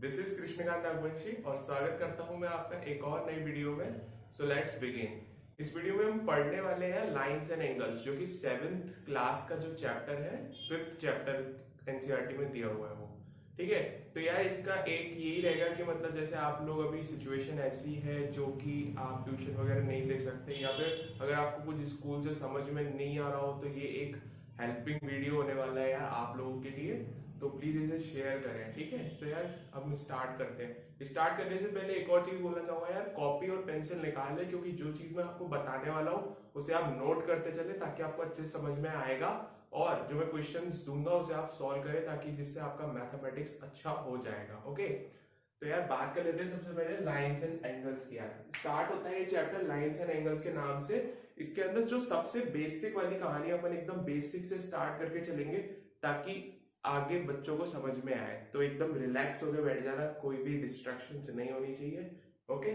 This is Krishnakant Nagvanshi और स्वागत करता हूं मैं आपका एक और नई वीडियो में। So let's begin. इस वीडियो में हम पढ़ने वाले हैं लाइंस एंड एंगल्स, जो कि 7th क्लास का जो चैप्टर है, 5th चैप्टर एनसीईआरटी में दिया हुआ है वो। ठीक है, तो यार इसका एक यही रहेगा कि मतलब जैसे आप लोग अभी सिचुएशन ऐसी है जो कि आप ट्यूशन वगैरह नहीं ले सकते, या फिर अगर आपको कुछ स्कूल से समझ में नहीं आ रहा हो तो ये एक हेल्पिंग वीडियो होने वाला है यार आप लोगों के लिए। तो प्लीज इसे शेयर करें, ठीक है। तो यार अब हम स्टार्ट करते हैं। स्टार्ट करने से पहले एक और चीज बोलना चाहूंगा यार, कॉपी और पेंसिल निकाल लें, क्योंकि जो चीज मैं आपको बताने वाला हूँ उसे आप नोट करते चले ताकि आपको अच्छे से समझ में आएगा, और जो मैं क्वेश्चंस दूंगा उसे आप सॉल्व करें ताकि जिससे आपका मैथमेटिक्स अच्छा हो जाएगा। ओके, तो यार बात कर लेते हैं सबसे पहले लाइंस एंड एंगल्स की। यार स्टार्ट होता है ये चैप्टर लाइंस एंड एंगल्स के नाम से। इसके अंदर जो सबसे बेसिक वाली कहानी, अपन एकदम बेसिक से स्टार्ट करके चलेंगे ताकि आगे बच्चों को समझ में आए। तो एकदम रिलैक्स होकर बैठ जाना, कोई भी डिस्ट्रैक्शन नहीं होनी चाहिए। ओके,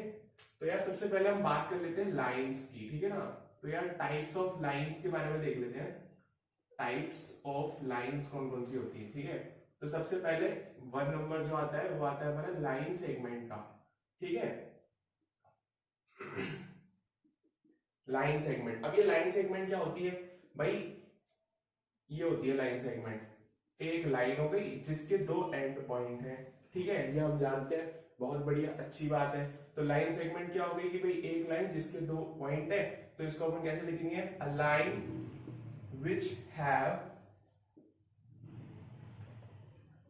तो यार सबसे पहले हम बात कर लेते हैं लाइंस की, ठीक है ना। तो यार टाइप्स ऑफ लाइंस के बारे में देख लेते हैं। टाइप्स ऑफ लाइंस कौन कौन सी होती है, ठीक है। तो सबसे पहले 1 नंबर जो आता है वो आता है हमारा लाइन सेगमेंट का, ठीक है। लाइन सेगमेंट, अब ये लाइन सेगमेंट क्या होती है भाई? ये होती है लाइन सेगमेंट, एक लाइन हो गई जिसके 2 एंड पॉइंट है, ठीक है। ये हम जानते हैं, बहुत बढ़िया, अच्छी बात है। तो लाइन सेगमेंट क्या हो गई कि भाई एक लाइन जिसके 2 पॉइंट है। तो इसको अपन कैसे लिखेंगे? अ line which have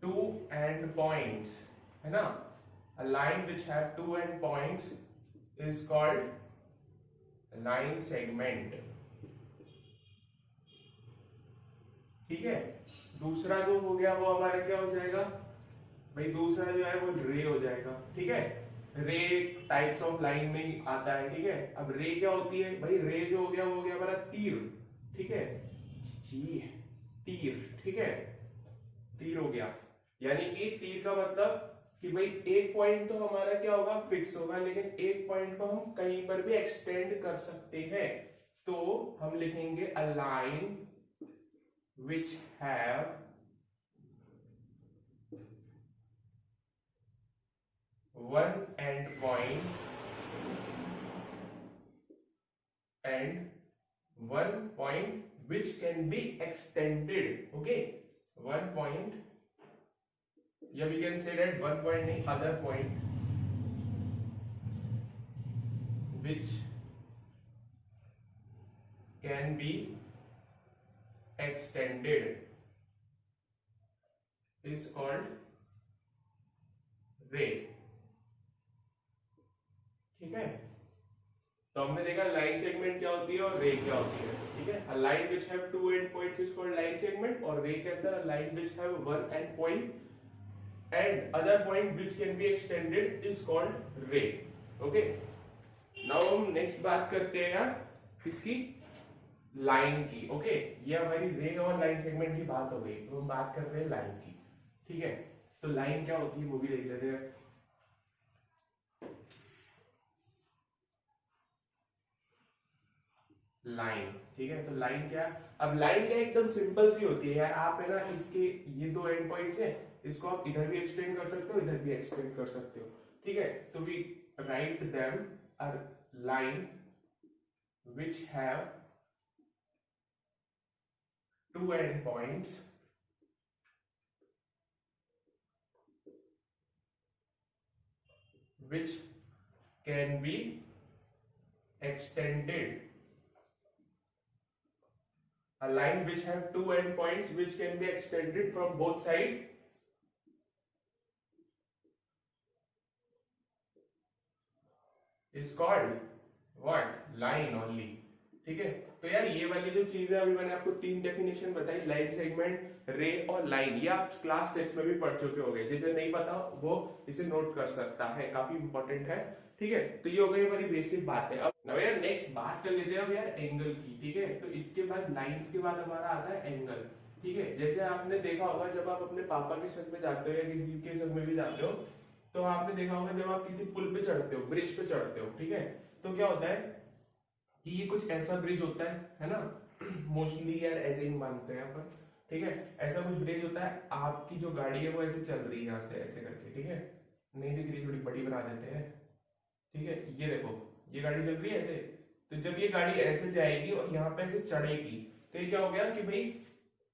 2 end points, है ना। A line which have 2 end points is called line segment, ठीक है। दूसरा जो हो गया वो हमारा क्या हो जाएगा भाई? दूसरा जो है वो रे हो जाएगा, ठीक है। रे टाइप्स ऑफ लाइन में ही आता है, ठीक है। अब रे क्या होती है भाई? रे जो हो गया वो हो गया हमारा तीर, ठीक है जी, तीर, ठीक है। तीर हो गया, यानी कि तीर का मतलब कि भाई एक पॉइंट तो हमारा क्या होगा? फिक्स होगा, लेकिन एक पॉइंट को हम कहीं पर भी एक्सटेंड कर सकते हैं। तो हम लिखेंगे अ line which have 1 end point and 1 point which can be extended, okay। 1 point, या we can say that 1 point नहीं, other point which can be extended is called ray, ठीक है। तो हमने देखा लाइन सेगमेंट क्या होती है और रे क्या होती है, ठीक है। अ line which have 2 end points is called line segment, और रे के अंदर अ line which have 1 and point and other point which can be extended is called ray, okay। now हम नेक्स्ट बात करते हैं यार किसकी? लाइन की, ओके। ये हमारी रे और लाइन सेगमेंट की बात हो गई, तो हम बात कर रहे हैं लाइन की, ठीक है। तो लाइन क्या होती है वो भी देख लेते हैं। लाइन, ठीक है। तो लाइन क्या? अब लाइन क्या एकदम सिंपल सी होती है यार। आप है ना, इसके ये 2 एंड पॉइंट्स है, इसको आप इधर भी एक्सटेंड कर सकते हो, इधर भी एक्सटेंड कर सकते हो, ठीक है। तो we write them a line which have 2 end points which can be extended, a line which have 2 end points which can be extended from both sides is called what? Line only, ठीक है। तो यार ये वाली जो चीज है, अभी मैंने आपको 3 डेफिनेशन बताई, लाइन सेगमेंट, रे और लाइन, ये आप क्लास 6 में भी पढ़ चुके होंगे। जिसे नहीं पता वो इसे नोट कर सकता है, काफी इंपॉर्टेंट है, ठीक है। तो ये हो गई हमारी बेसिक बात है। अब यार नेक्स्ट बात कर लेते हैं अब यार एंगल की, ठीक है। तो इसके बाद लाइंस के बाद हमारा आता है एंगल, ठीक है। जैसे आपने देखा होगा जब आप अपने पापा के संग में जाते हो या किसी के संग में भी जाते हो, तो आपने देखा होगा जब आप किसी पुल पे चढ़ते हो, ब्रिज पे चढ़ते हो, ठीक है, तो क्या होता है कि ये कुछ ऐसा ब्रिज होता है ना। मोस्टली यार ऐसे ही मानते हैं अपन, ठीक है। ऐसा कुछ ब्रिज होता है, आपकी जो गाड़ी है वो ऐसे चल रही है यहाँ से ऐसे करके, ठीक है। नहीं दिख रही, थोड़ी बड़ी बना देते हैं। ठीक है, ये देखो ये गाड़ी चल रही है ऐसे, तो जब ये गाड़ी ऐसे जाएगी और यहाँ पे ऐसे चढ़ेगी तो ये क्या हो गया कि भाई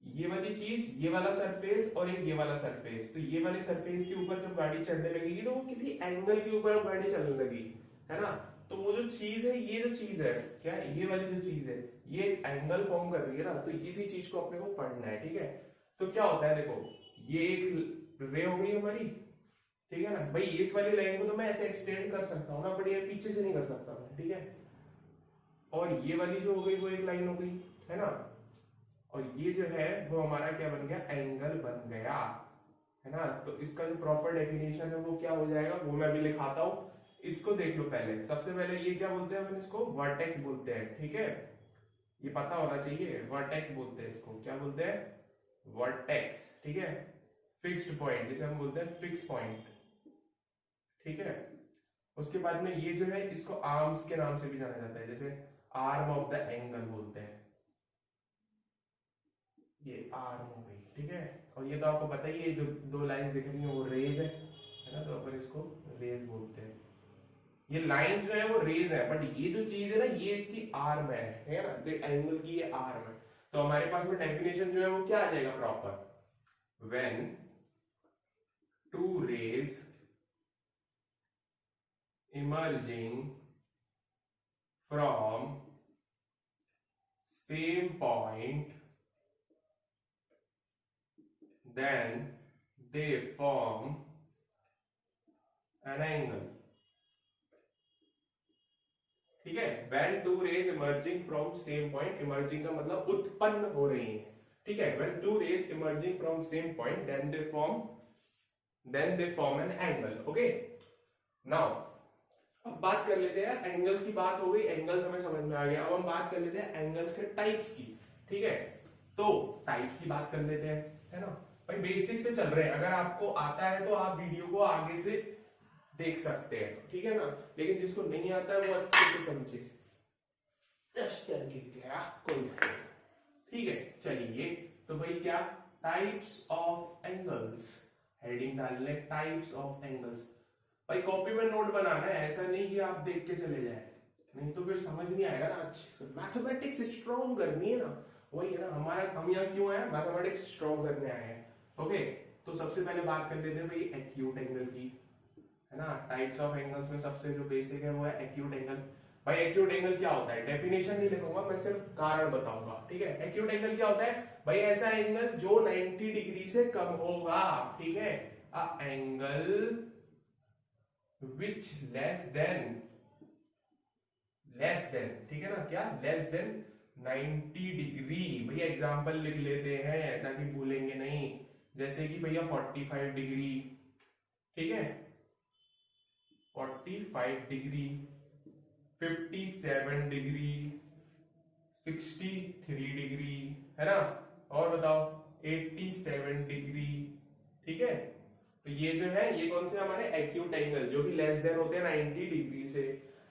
ये वाली चीज, ये वाला सरफेस और ये वाला सरफेस, तो ये वाले सरफेस के ऊपर जब गाड़ी चढ़ने लगेगी तो वो किसी एंगल के ऊपर गाड़ी चलने लगी, है ना। तो वो जो चीज है, ये जो चीज है क्या, ये वाली जो चीज है ये एक एंगल फॉर्म कर रही है ना, तो इसी चीज को अपने को पढ़ना है। ठीक है, तो क्या होता है देखो, ये एक रे हो गई हमारी, ठीक है ना भाई। इस वाली लाइन को तो मैं ऐसे एक्सटेंड कर सकता हूँ ना, बट ये पीछे से नहीं कर सकता मैं, ठीक है। और ये वाली जो हो गई वो एक लाइन हो गई, है ना। और ये जो है वो हमारा क्या बन गया, एंगल बन गया, है ना। तो इसका जो प्रॉपर डेफिनेशन है वो क्या हो जाएगा, वो मैं अभी लिखाता हूँ। इसको देख लो पहले, सबसे पहले ये क्या बोलते हैं अपन, इसको वर्टेक्स बोलते हैं। ठीक है, ये पता होना चाहिए, वर्टेक्स बोलते हैं इसको, क्या बोलते हैं, वर्टेक्स। ठीक है, फिक्स्ड पॉइंट जिसे हम बोलते हैं फिक्स पॉइंट। ठीक है, उसके बाद में ये जो है इसको आर्म्स के नाम से भी जाना जाता है, जैसे आर्म ऑफ द एंगल बोलते हैं, ये आर्म हो गई। ठीक है, और ये तो आपको पता ही है, जो दो लाइंस दिख रही हैं वो रेज है ना, तो अपन इसको रेज बोलते हैं। ये लाइंस जो है वो रेज है, बट ये जो चीज है ना ये इसकी आर्म है ना, तो एंगल की ये आर्म है। तो हमारे पास में डेफिनेशन जो है वो क्या आ जाएगा proper, when two rays emerging from same point, then they form an angle. ठीक है, when two rays emerging from same point, emerging का मतलब उत्पन्न हो रही है। ठीक है, when two rays emerging from same point, then they form an angle. Okay, now अब बात कर लेते हैं, एंगल्स की बात हो गई, एंगल्स हमें समझ में आ गया। अब हम बात कर लेते हैं एंगल्स के टाइप्स की। ठीक है, तो टाइप्स की बात कर लेते हैं, है ना भाई। बेसिक से चल रहे हैं, अगर आपको आता है तो आप वीडियो को आगे से देख सकते हैं, ठीक है ना। लेकिन जिसको नहीं आता है वो अच्छे से समझे, कोई। ठीक है, चलिए तो भाई क्या, टाइप्स ऑफ एंगल्स, हेडिंग डाल ले, टाइप्स ऑफ एंगल्स। भाई कॉपी में नोट बनाना है, ऐसा नहीं कि आप देख के चले जाए, नहीं तो फिर समझ नहीं आएगा ना अच्छे से। मैथमेटिक्स स्ट्रॉन्ग करनी है ना, वही है ना हमारा, हम यहाँ क्यों आए, मैथमेटिक्स स्ट्रॉन्ग करने आए हैं। ओके, तो सबसे पहले बात कर लेते हैं भाई एक्यूट एंगल की, है ना। टाइप्स ऑफ एंगल्स में सबसे जो बेसिक है वो है एक्यूट एंगल। भाई एक्यूट एंगल क्या होता है, डेफिनेशन नहीं लिखूंगा मैं, सिर्फ कारण बताऊंगा। ठीक है, एक्यूट एंगल क्या होता है भाई, ऐसा एंगल जो 90 डिग्री से कम होगा। ठीक है, a angle which less than, ठीक है ना, क्या लेस देन 90 डिग्री। भैया एग्जांपल लिख लेते हैं ताकि भूलेंगे नहीं, जैसे कि भैया 45 डिग्री, ठीक है, 45 डिग्री, 57 डिग्री, 63 डिग्री, है ना, और बताओ 87 डिग्री। ठीक है, तो ये जो है ये कौन से हमारे एक्यूट एंगल, जो कि लेस देन होते हैं 90 डिग्री से।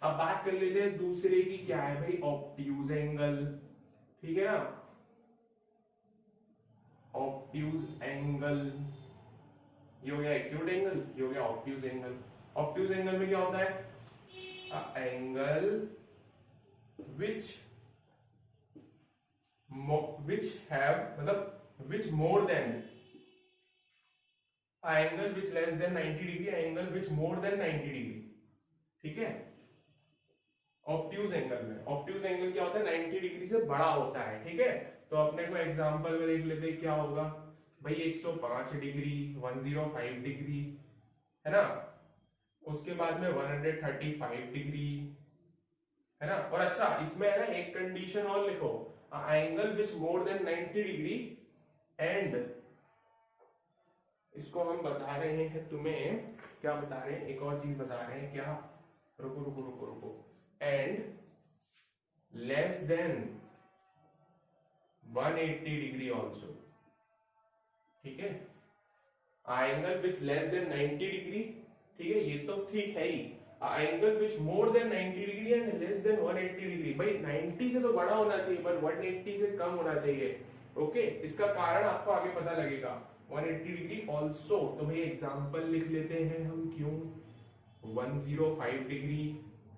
अब बात कर लेते हैं दूसरे की, क्या है भाई, ऑब्ट्यूज एंगल। ठीक है ना, ऑब्ट्यूज एंगल, ये हो गया एक्यूट एंगल, ये हो गया ऑब्ट्यूज एंगल। ऑब्ट्यूज एंगल में क्या होता है, angle which more than angle which less than 90 degree, angle which more than 90 degree. ठीक है, ऑब्ट्यूज एंगल में, ऑब्ट्यूज एंगल क्या होता है, 90 डिग्री से बड़ा होता है। ठीक है, तो अपने को एग्जांपल में देख लेते हैं क्या होगा भाई, 105 डिग्री, 105 डिग्री, है ना, उसके बाद में 135 डिग्री, है ना। और अच्छा इसमें है ना एक कंडीशन और लिखो, angle which more than 90 degree and, इसको हम बता रहे हैं तुम्हें, क्या बता रहे हैं, एक और चीज बता रहे हैं, क्या, रुको रुको रुको रुको, and less than 180 degree also. ठीक है, angle which less than 90 degree, ठीक है, ये तो ठीक है ही, angle which more than 90 degree and less than 180 degree. भाई 90 से तो बड़ा होना चाहिए पर 180 से कम होना चाहिए। ओके, इसका कारण आपको आगे पता लगेगा। 180 डिग्री ऑल्सो। तो भाई एग्जाम्पल लिख लेते हैं हम, क्यों 105 डिग्री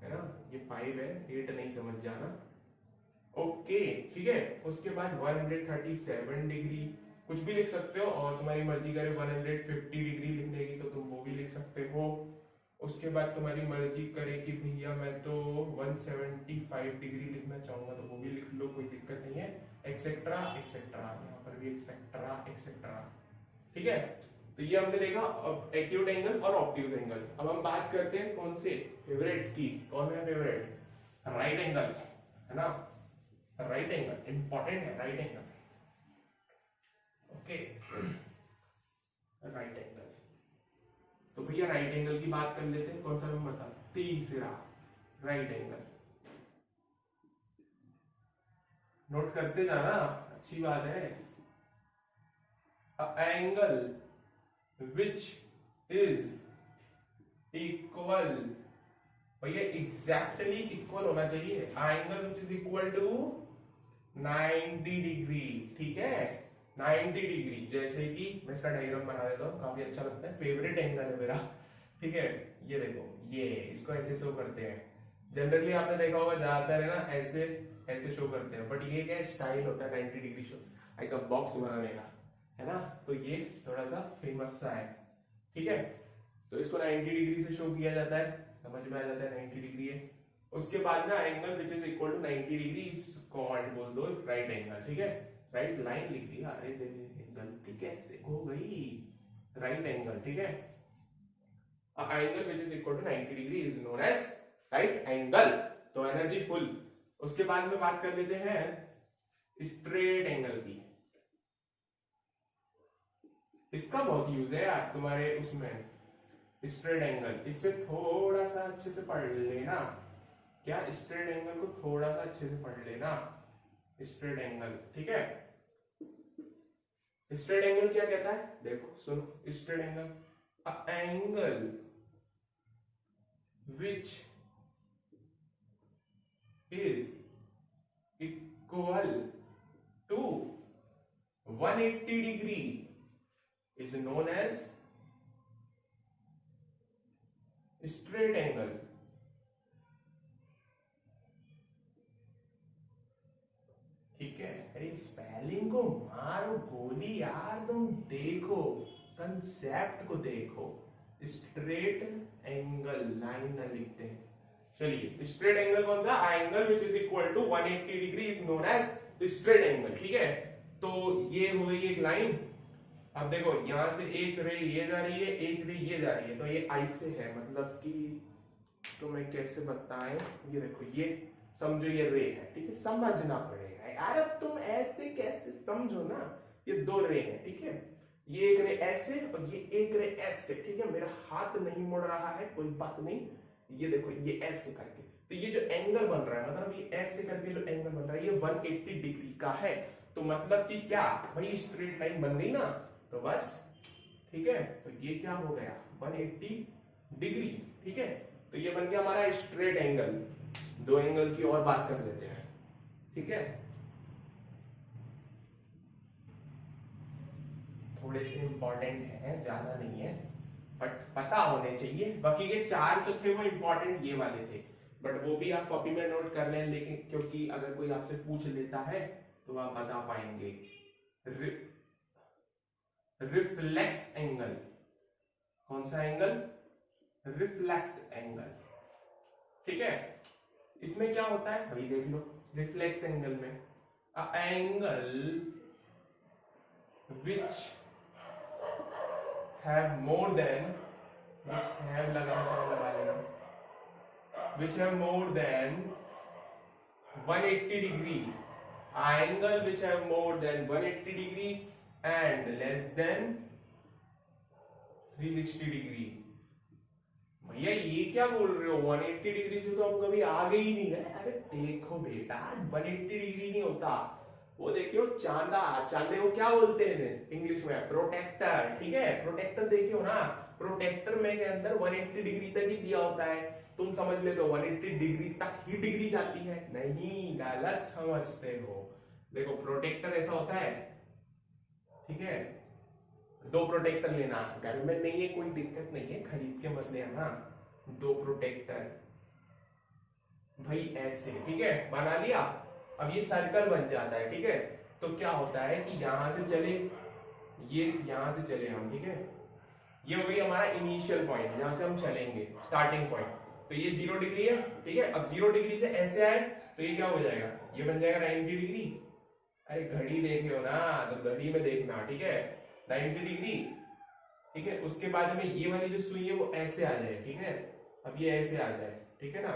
है ना, ये 5 है, 8 नहीं समझ जाना। ओके ठीक है, उसके बाद 137 डिग्री कुछ भी लिख सकते हो, और तुम्हारी मर्जी करे 150 डिग्री लिखने की तो तुम वो भी लिख सकते हो। उसके बाद तुम्हारी मर्जी करे कि भैया मैं तो 175 डिग्री लिखना चाहूंगा तो वो भी लिख लो, कोई दिक्कत नहीं है, एक्सेट्रा एक्सेट्रा, यहाँ पर भी एक्सेट्रा एक्सेट्रा। ठीक है, तो ये हमने देखा एक्यूट एंगल और ऑब्ट्यूज एंगल। अब हम बात करते हैं कौन से फेवरेट की। कौन है फेवरेट? राइट एंगल है ना, राइट एंगल इंपॉर्टेंट है, right angle. Okay, right angle. तो भैया राइट एंगल की बात कर लेते हैं। कौन सा नंबर था? तीसरा, राइट एंगल। नोट करते जाना, अच्छी बात है। एंगल विच इज इक्वल, भैया एग्जैक्टली इक्वल होना चाहिए। Angle which is equal to 90 degree. ठीक है, 90 डिग्री। जैसे कि मैं इसका डायग्राम बना देता हूँ, काफी अच्छा लगता है, फेवरेट एंगल है मेरा। ठीक है, ये देखो, ये इसको ऐसे शो करते हैं। जनरली आपने देखा होगा ज्यादातर है ना ऐसे ऐसे शो करते हैं, बट ये क्या स्टाइल होता है 90 डिग्री शो, ऐसा बॉक्स बनाने का, है ना। तो ये थोड़ा सा फेमस सा है। ठीक है, तो इसको 90 डिग्री से शो किया जाता है, समझ में आ जाता है 90 डिग्री है। उसके बाद ना angle which is equal to 90 degree is called, बोल दो, राइट एंगल। ठीक है, राइट लाइन लिख दिया, अरे गलती कैसे हो गई, राइट एंगल। ठीक है, angle which is equal to 90 degree is known as right angle. तो एनर्जी फुल। उसके बाद में बात कर लेते हैं स्ट्रेट एंगल की। इसका बहुत यूज है यार तुम्हारे उसमें, स्ट्रेट एंगल। इससे थोड़ा सा अच्छे से पढ़ लेना, क्या स्ट्रेट एंगल को थोड़ा सा अच्छे से पढ़ लेना, स्ट्रेट एंगल। ठीक है, स्ट्रेट एंगल क्या कहता है, देखो सुनो, straight angle a angle which is equal to 180 degree is known as straight angle। ठीक है, अरे स्पेलिंग को मारो गोली यार, तुम देखो कंसेप्ट को देखो। स्ट्रेट एंगल लाइन ना लिखते हैं। चलिए, स्ट्रेट एंगल कौन सा? Angle which is equal to 180 degree is known as straight angle. ठीक है, तो ये हो गई एक लाइन। अब देखो यहां से एक रे ये जा रही है, एक रे ये जा रही है, तो ये ऐसे है, मतलब कि तो मैं कैसे बताएं, ये देखो ये समझो ये रे है। ठीक है, समझना पड़ेगा यार, अब तुम ऐसे कैसे समझो ना, ये दो रे है। ठीक है, ये एक रे ऐसे और ये एक रे ऐसे। ठीक है, मेरा हाथ नहीं मुड़ रहा है, कोई बात नहीं, ये देखो ये ऐसे करके, तो ये जो एंगल बन रहा है, मतलब ये ऐसे करके जो एंगल बन रहा है ये 180 डिग्री का है। तो मतलब कि क्या भाई, स्ट्रेट लाइन बन गई ना, तो बस। ठीक है, तो ये क्या हो गया 180 डिग्री। ठीक है, तो ये बन गया हमारा स्ट्रेट एंगल। दो एंगल की और बात कर लेते हैं। ठीक है, थोड़े से इंपॉर्टेंट है, ज्यादा नहीं है, बट पता होने चाहिए। बाकी के चार जो थे वो इंपॉर्टेंट ये वाले थे, बट वो भी आप कॉपी में नोट कर लें, लेकिन क्योंकि अगर कोई आपसे पूछ लेता है तो आप बता पाएंगे। रिफ्लेक्स एंगल, कौन सा एंगल? Reflex angle. ठीक है, इसमें क्या होता है अभी देख लो। रिफ्लेक्स एंगल में angle which have more than, which have लगाना चाहे लगा लेना, which have more than 180 degree, angle which have more than 180 degree and less than 360 degree। भैया ये क्या बोल रहे हो, 180 डिग्री से तो हम कभी आगे ही नहीं गए। अरे देखो बेटा, 180 डिग्री नहीं होता, वो देखियो चांदा, चांदे को क्या बोलते हैं इंग्लिश में? प्रोटेक्टर। ठीक है, प्रोटेक्टर देखियो ना, प्रोटेक्टर में के अंदर 180 डिग्री तक ही दिया होता है। तुम समझ लेते हो 180 डिग्री तक ही डिग्री जाती है, नहीं, गलत समझते हो। देखो प्रोटेक्टर ऐसा होता है, ठीक है, दो प्रोटेक्टर लेना, घर में नहीं है कोई दिक्कत नहीं है, खरीद के मत लेना, दो प्रोटेक्टर भाई ऐसे, ठीक है, बना लिया। अब ये सर्कल बन जाता है, ठीक है। तो क्या होता है कि यहां से चले, ये यहां से चले हम, ठीक है, ये हो गई हमारा इनिशियल पॉइंट जहां से हम चलेंगे, स्टार्टिंग पॉइंट। तो ये 0 डिग्री है, ठीक है। अब 0 डिग्री से ऐसे आए तो ये क्या हो जाएगा, ये बन जाएगा 90 डिग्री। अरे घड़ी देखे हो ना, तो घड़ी में देखना, ठीक है, 90 डिग्री, ठीक है। उसके बाद में ये वाली जो सुई है वो ऐसे आ जाए, ठीक है। अब ये ऐसे आ जाए, ठीक है ना।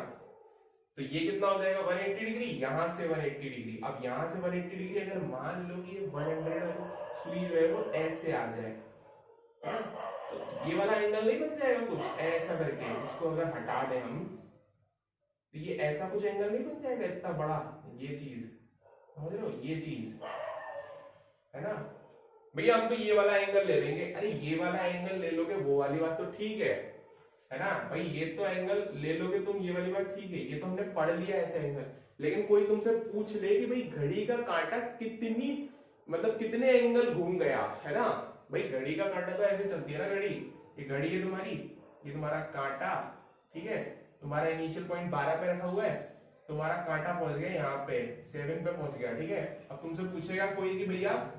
तो ये कितना हो जाएगा 180 डिग्री, यहां से 180 डिग्री। अब यहां से 180 डिग्री अगर मान लो कि 100 सुई जो है वो ऐसे आ जाए, है ना, तो ये वाला एंगल नहीं बन जाएगा कुछ ऐसा करके, इसको अगर हटा दें हम तो ये ऐसा कुछ एंगल नहीं बन जाएगा इतना बड़ा, ये चीज समझ रहे हो, ये चीज है ना। भैया हम तो ये वाला एंगल ले लेंगे, अरे ये वाला एंगल ले लोगे वो वाली बात तो ठीक है ना भाई, ये तो एंगल ले लोगे तुम, ये वाली बात ठीक है, ये तो हमने पढ़ लिया ऐसा एंगल। लेकिन कोई तुमसे पूछ ले कि भाई घड़ी का कांटा कितनी, मतलब कितने एंगल घूम गया, है ना भाई। घड़ी का कांटा तो ऐसे चलती है ना घड़ी, ये घड़ी है तुम्हारी, ये तुम्हारा कांटा, ठीक है। तुम्हारा इनिशियल पॉइंट 12 पे रखा हुआ है, तुम्हारा कांटा पहुंच गया यहाँ पे 7 पे पहुंच गया, ठीक है। अब तुमसे पूछेगा कोई कि भैया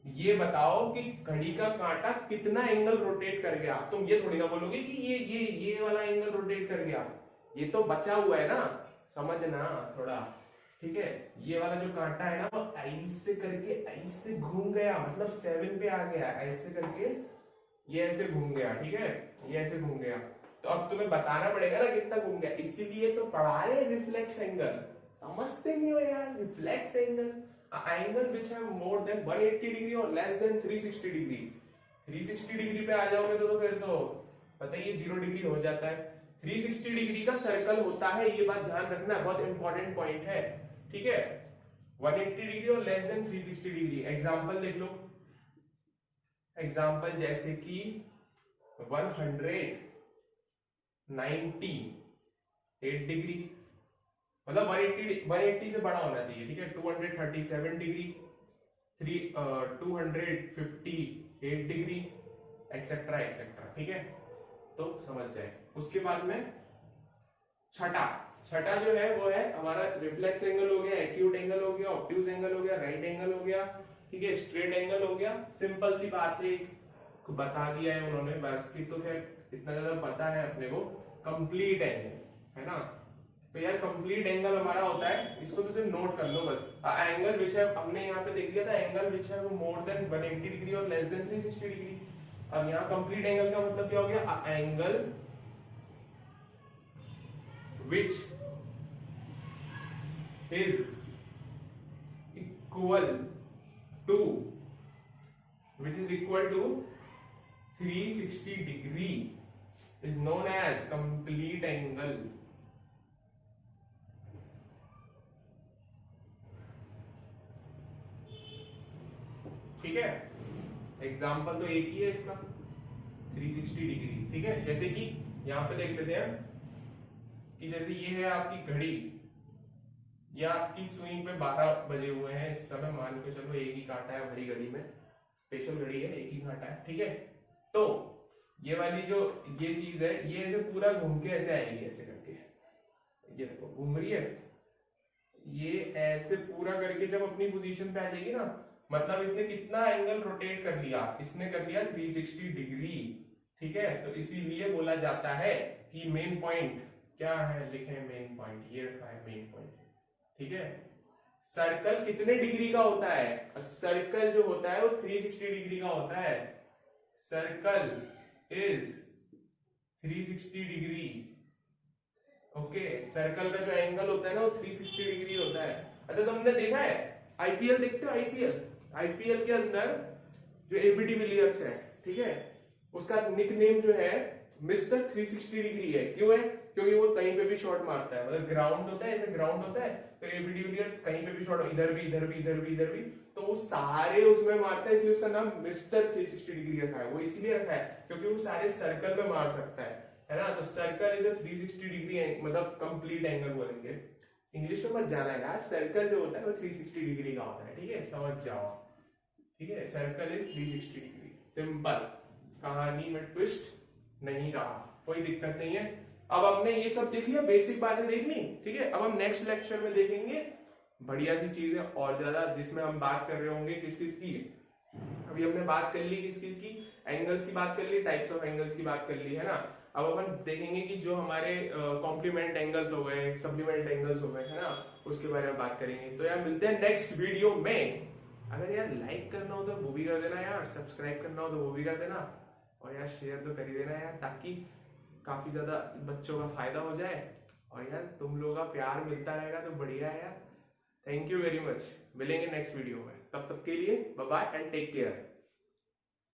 ये बताओ कि घड़ी का कांटा कितना एंगल रोटेट कर गया, तुम ये थोड़ी ना बोलोगे कि ये वाला एंगल रोटेट कर गया, ये तो बचा हुआ है ना, समझना थोड़ा, ठीक है। ये वाला जो कांटा है ना वो ऐसे करके ऐसे घूम गया, मतलब 7 पे आ गया, ऐसे करके ये ऐसे घूम गया, ठीक है, ये ऐसे घूम गया। तो अब तुम्हें बताना पड़ेगा ना कितना घूम गया, इसीलिए तो पढ़ा रहे रिफ्लेक्स एंगल, समझते नहीं हो यार, reflex angle, angle which have more than 180 degree और less than 360 डिग्री। 360 डिग्री पे आ जाओगे तो फिर तो पता ही 0 डिग्री हो जाता है। 360 डिग्री का सर्कल होता है, ये बात ध्यान रखना, बहुत इंपॉर्टेंट पॉइंट है, ठीक है। 180 डिग्री और लेस देन 360 डिग्री। एग्जांपल देख लो, एग्जांपल जैसे कि 198 डिग्री, मतलब 180 से बड़ा होना चाहिए, ठीक है। 237 डिग्री, 258 डिग्री, एक्सेट्रा एक्सेट्रा, ठीक है। तो समझ जाए। उसके बाद में छठा जो है वो है हमारा रिफ्लेक्स एंगल हो गया, एक्यूट एंगल हो गया, ऑब्ट्यूज एंगल हो गया, राइट एंगल हो गया, ठीक है, स्ट्रेट एंगल हो गया। सिंपल सी बात है, बता दिया है उन्होंने, बस की तो खैर इतना ज्यादा पता है अपने को। कंप्लीट एंगल, है ना। तो यार कंप्लीट एंगल हमारा होता है, इसको तो सिर्फ नोट कर लो बस, एंगल विच है, हमने यहाँ पे देख लिया था, एंगल विच है वो मोर देन 180 डिग्री और लेस देन 360 डिग्री। अब यहाँ कंप्लीट एंगल का मतलब क्या हो गया, angle which is equal to, which is equal to 360 degree is known as complete angle। ठीक है, एग्जाम्पल तो एक ही है इसका, 360 डिग्री, ठीक है। जैसे कि यहां पे देख लेते हैं कि जैसे ये है आपकी घड़ी, या आपकी सुई पे 12 बजे हुए हैं इस समय, मान के चलो एक ही कांटा है भरी घड़ी में, स्पेशल घड़ी है, एक ही कांटा है, ठीक है। तो ये वाली जो ये चीज है, ये ऐसे पूरा घूम के ऐसे आएगी, ऐसे करके, ये देखो घूम रही है, ये ऐसे पूरा करके जब अपनी पोजीशन पे आ जाएगी ना, मतलब इसने कितना एंगल रोटेट कर लिया, इसने कर लिया 360 डिग्री, ठीक है। तो इसीलिए बोला जाता है कि मेन पॉइंट क्या है, लिखे मेन पॉइंट, ये रखा है मेन पॉइंट, ठीक है। सर्कल कितने डिग्री का होता है, सर्कल जो होता है वो 360 डिग्री का होता है, circle is 360 degree, okay. Circle का जो एंगल होता है ना वो 360 डिग्री होता है। अच्छा तुमने देखा है, आईपीएल देखते हो, आईपीएल के अंदर जो एबी डिविलियर्स है, ठीक है, उसका निकनेम जो है मिस्टर 360 डिग्री है। क्यों है, क्योंकि वो कहीं पे भी शॉट मारता है, मतलब ग्राउंड होता है, ऐसे ग्राउंड होता है, तो एबी डिविलियर्स कहीं पे भी शॉट, इधर भी इधर भी इधर भी इधर भी, तो वो सारे उसमें मारता है, इसलिए उसका नाम मिस्टर 360 डिग्री रखा है। वो इसलिए रखा है क्योंकि वो सारे सर्कल में मार सकता है ना। तो सर्कल इज अ 360 डिग्री, मतलब कंप्लीट एंगल बोलेंगे। इंग्लिश में मत जाना यार, सर्कल जो होता है वो 360 डिग्री का होता है, ठीक है, समझ जाओ, ठीक है। सर्कल इज 360 डिग्री, सिंपल, कहानी में ट्विस्ट नहीं रहा, कोई दिक्कत नहीं है। अब हमने ये सब देख लिया, बेसिक बातें देख ली, ठीक है। अब हम नेक्स्ट लेक्चर में देखेंगे बढ़िया सी चीजें और ज्यादा, जिसमें हम बात कर रहे होंगे किस किस की। अभी हमने बात कर ली किस किस की, एंगल्स की बात कर ली, टाइप्स ऑफ एंगल्स की बात कर ली, है ना। अब अपन देखेंगे कि जो हमारे कॉम्प्लीमेंट एंगल्स हो गए, सप्लीमेंट एंगल्स हो गए, है ना, उसके बारे में बात करेंगे। तो यार मिलते हैं नेक्स्ट वीडियो में। अगर यार लाइक करना हो तो वो भी कर देना यार, सब्सक्राइब करना हो तो वो भी कर देना, और यार शेयर तो कर ही देना यार, ताकि काफी ज्यादा बच्चों का फायदा हो जाए, और यार तुम लोगों का प्यार मिलता रहेगा तो बढ़िया है यार। थैंक यू वेरी मच, मिलेंगे नेक्स्ट वीडियो में, तब तक के लिए bye bye and take care.